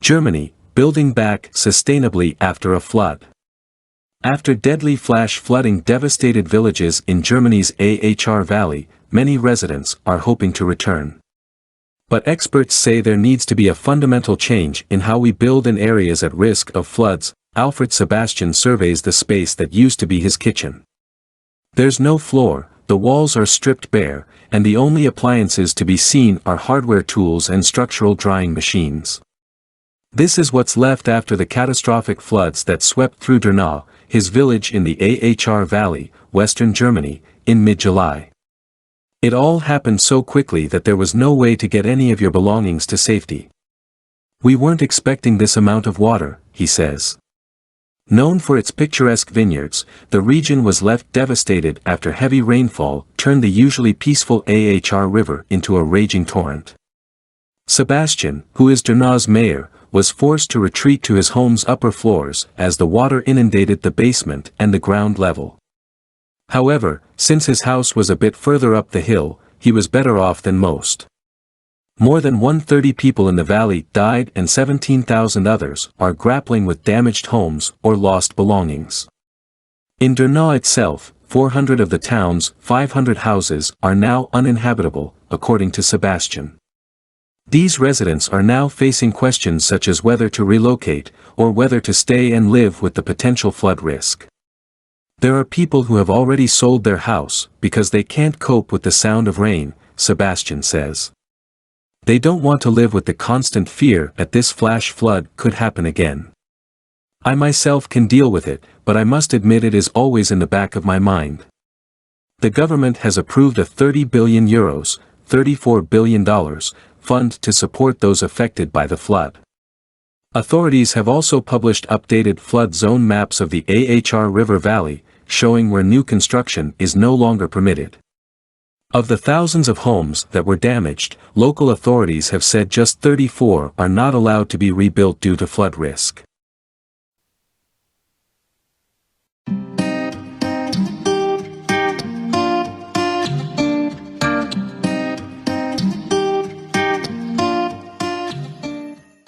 Germany, building back sustainably after a flood. After deadly flash flooding devastated villages in Germany's Ahr Valley, many residents are hoping to return. But experts say there needs to be a fundamental change in how we build in areas at risk of floods. Alfred Sebastian surveys the space that used to be his kitchen. There's no floor, the walls are stripped bare, and the only appliances to be seen are hardware tools and structural drying machines. This is what's left after the catastrophic floods that swept through Dernau, his village in the Ahr Valley, western Germany, in mid-July. It all happened so quickly that there was no way to get any of your belongings to safety. We weren't expecting this amount of water, he says. Known for its picturesque vineyards, the region was left devastated after heavy rainfall turned the usually peaceful Ahr River into a raging torrent. Sebastian, who is Dernau's mayor, was forced to retreat to his home's upper floors as the water inundated the basement and the ground level. However, since his house was a bit further up the hill, he was better off than most. More than 130 people in the valley died and 17,000 others are grappling with damaged homes or lost belongings. In Dernau itself, 400 of the town's 500 houses are now uninhabitable, according to Sebastian. These residents are now facing questions such as whether to relocate, or whether to stay and live with the potential flood risk. There are people who have already sold their house because they can't cope with the sound of rain, Sebastian says. They don't want to live with the constant fear that this flash flood could happen again. I myself can deal with it, but I must admit it is always in the back of my mind. The government has approved a €30 billion, $34 billion, fund to support those affected by the flood. Authorities have also published updated flood zone maps of the Ahr River Valley, showing where new construction is no longer permitted. Of the thousands of homes that were damaged, local authorities have said just 34 are not allowed to be rebuilt due to flood risk.